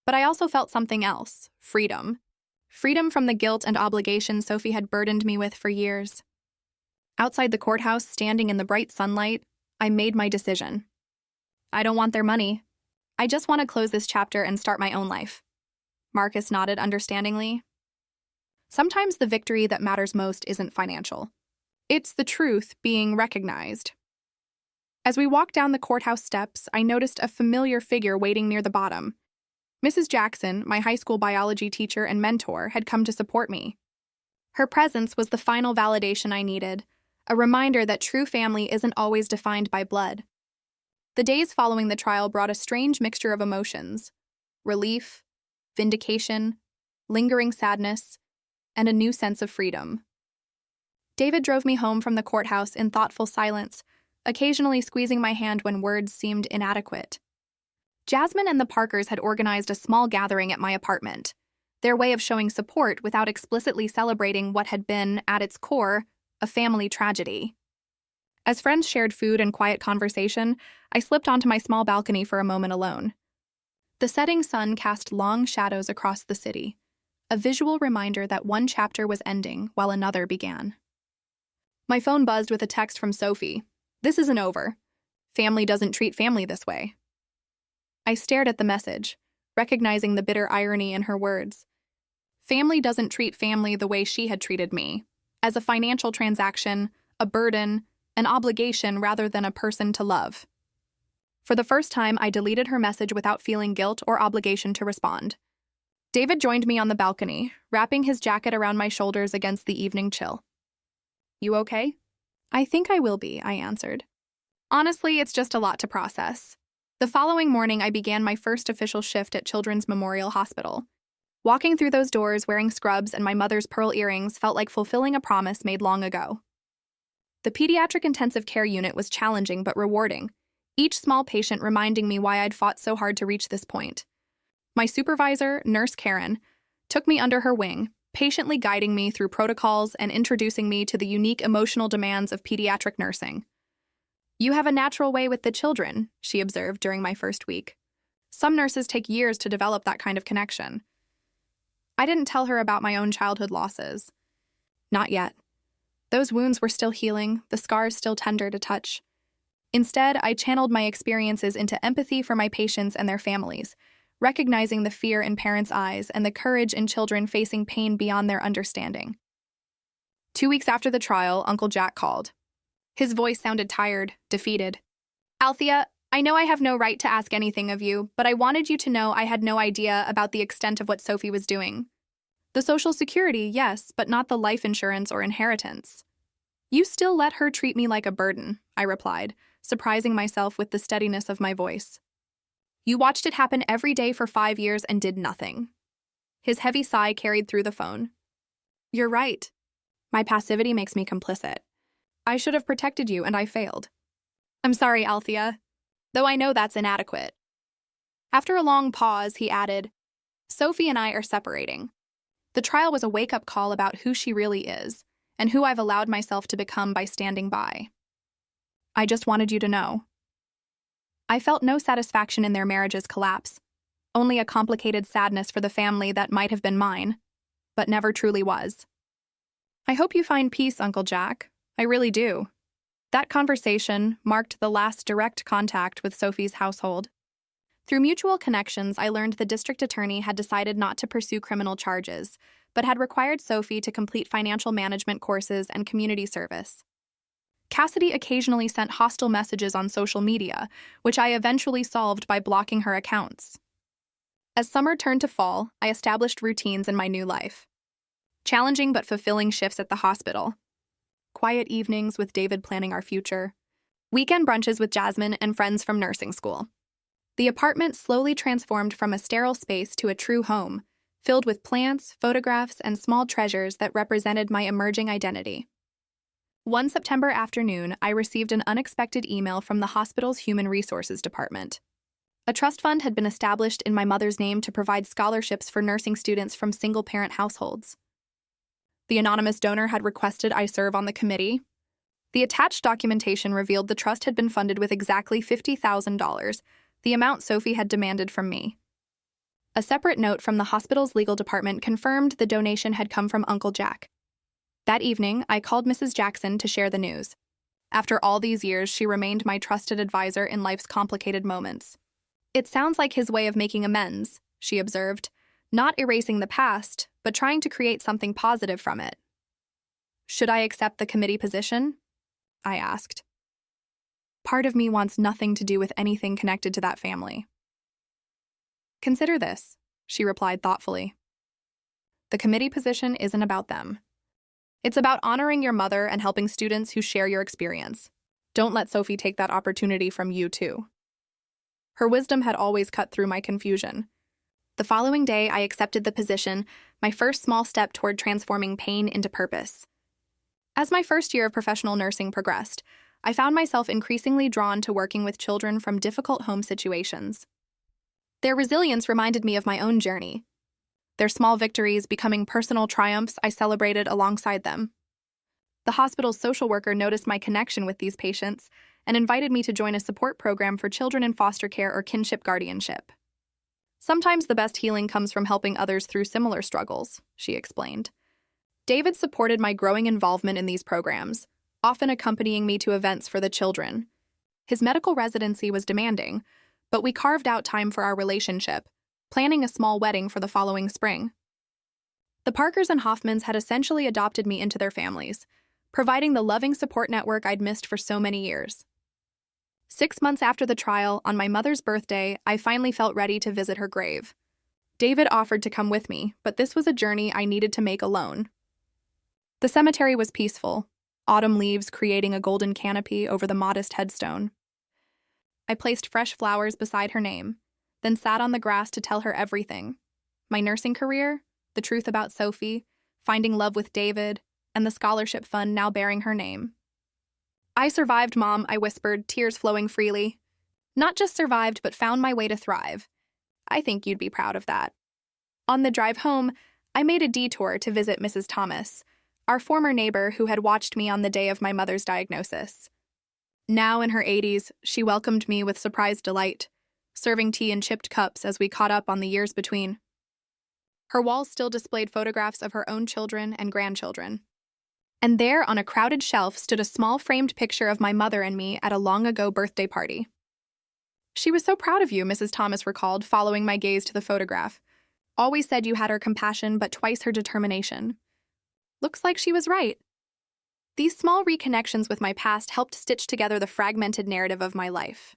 But I also felt something else, freedom. Freedom from the guilt and obligation Sophie had burdened me with for years. Outside the courthouse, standing in the bright sunlight, I made my decision. I don't want their money. I just want to close this chapter and start my own life. Marcus nodded understandingly. Sometimes the victory that matters most isn't financial. It's the truth being recognized. As we walked down the courthouse steps, I noticed a familiar figure waiting near the bottom. Mrs. Jackson, my high school biology teacher and mentor, had come to support me. Her presence was the final validation I needed, a reminder that true family isn't always defined by blood. The days following the trial brought a strange mixture of emotions: relief, vindication, lingering sadness, and a new sense of freedom. David drove me home from the courthouse in thoughtful silence, occasionally squeezing my hand when words seemed inadequate. Jasmine and the Parkers had organized a small gathering at my apartment, their way of showing support without explicitly celebrating what had been, at its core, a family tragedy. As friends shared food and quiet conversation, I slipped onto my small balcony for a moment alone. The setting sun cast long shadows across the city, a visual reminder that one chapter was ending while another began. My phone buzzed with a text from Sophie. This isn't over. Family doesn't treat family this way. I stared at the message, recognizing the bitter irony in her words. Family doesn't treat family the way she had treated me, as a financial transaction, a burden, an obligation rather than a person to love. For the first time, I deleted her message without feeling guilt or obligation to respond. David joined me on the balcony, wrapping his jacket around my shoulders against the evening chill. You okay? I think I will be, I answered. Honestly, it's just a lot to process. The following morning, I began my first official shift at Children's Memorial Hospital. Walking through those doors wearing scrubs and my mother's pearl earrings felt like fulfilling a promise made long ago. The pediatric intensive care unit was challenging but rewarding, each small patient reminding me why I'd fought so hard to reach this point. My supervisor, Nurse Karen, took me under her wing, patiently guiding me through protocols and introducing me to the unique emotional demands of pediatric nursing. You have a natural way with the children, she observed during my first week. Some nurses take years to develop that kind of connection. I didn't tell her about my own childhood losses. Not yet. Those wounds were still healing, the scars still tender to touch. Instead, I channeled my experiences into empathy for my patients and their families, recognizing the fear in parents' eyes and the courage in children facing pain beyond their understanding. 2 weeks after the trial, Uncle Jack called. His voice sounded tired, defeated. "Althea, I know I have no right to ask anything of you, but I wanted you to know I had no idea about the extent of what Sophie was doing. The Social Security, yes, but not the life insurance or inheritance." "You still let her treat me like a burden," I replied, surprising myself with the steadiness of my voice. "You watched it happen every day for 5 years and did nothing." His heavy sigh carried through the phone. "You're right. My passivity makes me complicit. I should have protected you, and I failed. I'm sorry, Althea, though I know that's inadequate." After a long pause, he added, "Sophie and I are separating. The trial was a wake-up call about who she really is, and who I've allowed myself to become by standing by. I just wanted you to know." I felt no satisfaction in their marriage's collapse, only a complicated sadness for the family that might have been mine, but never truly was. "I hope you find peace, Uncle Jack. I really do." That conversation marked the last direct contact with Sophie's household. Through mutual connections, I learned the district attorney had decided not to pursue criminal charges, but had required Sophie to complete financial management courses and community service. Cassidy occasionally sent hostile messages on social media, which I eventually solved by blocking her accounts. As summer turned to fall, I established routines in my new life. Challenging but fulfilling shifts at the hospital. Quiet evenings with David planning our future. Weekend brunches with Jasmine and friends from nursing school. The apartment slowly transformed from a sterile space to a true home, filled with plants, photographs, and small treasures that represented my emerging identity. One September afternoon, I received an unexpected email from the hospital's Human Resources Department. A trust fund had been established in my mother's name to provide scholarships for nursing students from single-parent households. The anonymous donor had requested I serve on the committee. The attached documentation revealed the trust had been funded with exactly $50,000, the amount Sophie had demanded from me. A separate note from the hospital's legal department confirmed the donation had come from Uncle Jack. That evening, I called Mrs. Jackson to share the news. After all these years, she remained my trusted advisor in life's complicated moments. "It sounds like his way of making amends," she observed, "not erasing the past, but trying to create something positive from it." "Should I accept the committee position?" I asked. Part of me wants nothing to do with anything connected to that family. "Consider this," she replied thoughtfully. "The committee position isn't about them. It's about honoring your mother and helping students who share your experience. Don't let Sophie take that opportunity from you, too." Her wisdom had always cut through my confusion. The following day, I accepted the position, my first small step toward transforming pain into purpose. As my first year of professional nursing progressed, I found myself increasingly drawn to working with children from difficult home situations. Their resilience reminded me of my own journey. Their small victories becoming personal triumphs I celebrated alongside them. The hospital's social worker noticed my connection with these patients and invited me to join a support program for children in foster care or kinship guardianship. "Sometimes the best healing comes from helping others through similar struggles," she explained. David supported my growing involvement in these programs, often accompanying me to events for the children. His medical residency was demanding, but we carved out time for our relationship, planning a small wedding for the following spring. The Parkers and Hoffmans had essentially adopted me into their families, providing the loving support network I'd missed for so many years. 6 months after the trial, on my mother's birthday, I finally felt ready to visit her grave. David offered to come with me, but this was a journey I needed to make alone. The cemetery was peaceful, autumn leaves creating a golden canopy over the modest headstone. I placed fresh flowers beside her name, then sat on the grass to tell her everything. My nursing career, the truth about Sophie, finding love with David, and the scholarship fund now bearing her name. "I survived, Mom," I whispered, tears flowing freely. "Not just survived, but found my way to thrive. I think you'd be proud of that." On the drive home, I made a detour to visit Mrs. Thomas, our former neighbor who had watched me on the day of my mother's diagnosis. Now in her 80s, she welcomed me with surprised delight, serving tea in chipped cups as we caught up on the years between. Her walls still displayed photographs of her own children and grandchildren. And there, on a crowded shelf, stood a small framed picture of my mother and me at a long-ago birthday party. She was so proud of you, Mrs. Thomas recalled, following my gaze to the photograph. Always said you had her compassion, but twice her determination. Looks like she was right. These small reconnections with my past helped stitch together the fragmented narrative of my life.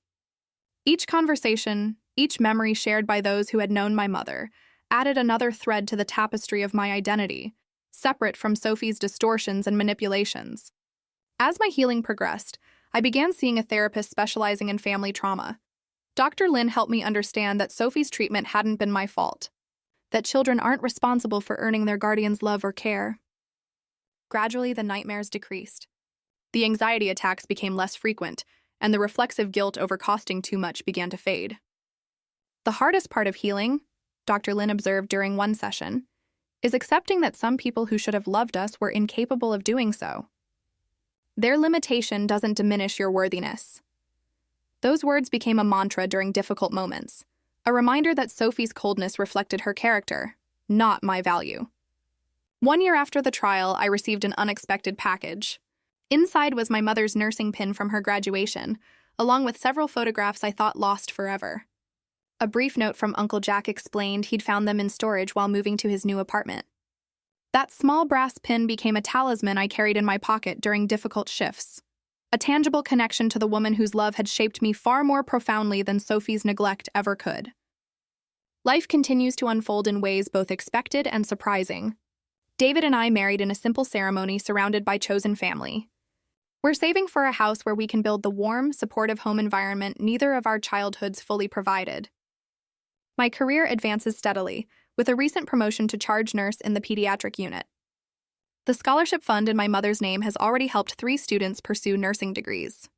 Each conversation, each memory shared by those who had known my mother, added another thread to the tapestry of my identity, separate from Sophie's distortions and manipulations. As my healing progressed, I began seeing a therapist specializing in family trauma. Dr. Lynn helped me understand that Sophie's treatment hadn't been my fault, that children aren't responsible for earning their guardian's love or care. Gradually, the nightmares decreased. The anxiety attacks became less frequent, and the reflexive guilt over costing too much began to fade. The hardest part of healing, Dr. Lynn observed during one session, is accepting that some people who should have loved us were incapable of doing so. Their limitation doesn't diminish your worthiness. Those words became a mantra during difficult moments, a reminder that Sophie's coldness reflected her character, not my value. 1 year after the trial, I received an unexpected package. Inside was my mother's nursing pin from her graduation, along with several photographs I thought lost forever. A brief note from Uncle Jack explained he'd found them in storage while moving to his new apartment. That small brass pin became a talisman I carried in my pocket during difficult shifts, a tangible connection to the woman whose love had shaped me far more profoundly than Sophie's neglect ever could. Life continues to unfold in ways both expected and surprising. David and I married in a simple ceremony surrounded by chosen family. We're saving for a house where we can build the warm, supportive home environment neither of our childhoods fully provided. My career advances steadily, with a recent promotion to charge nurse in the pediatric unit. The scholarship fund in my mother's name has already helped 3 students pursue nursing degrees.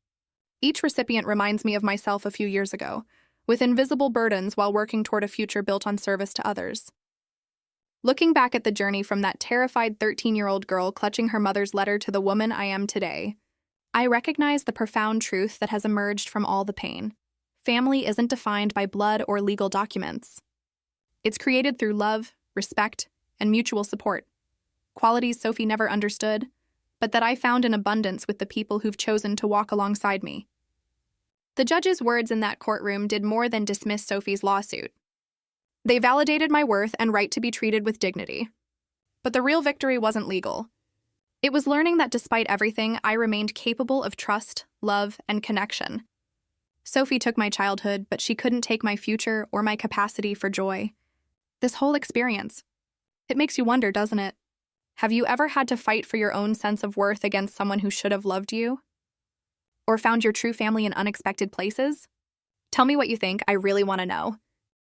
Each recipient reminds me of myself a few years ago, with invisible burdens while working toward a future built on service to others. Looking back at the journey from that terrified 13-year-old girl clutching her mother's letter to the woman I am today, I recognize the profound truth that has emerged from all the pain. Family isn't defined by blood or legal documents. It's created through love, respect, and mutual support. Qualities Sophie never understood, but that I found in abundance with the people who've chosen to walk alongside me. The judge's words in that courtroom did more than dismiss Sophie's lawsuit. They validated my worth and right to be treated with dignity. But the real victory wasn't legal. It was learning that despite everything, I remained capable of trust, love, and connection. Sophie took my childhood, but she couldn't take my future or my capacity for joy. This whole experience, it makes you wonder, doesn't it? Have you ever had to fight for your own sense of worth against someone who should have loved you? Or found your true family in unexpected places? Tell me what you think, I really want to know.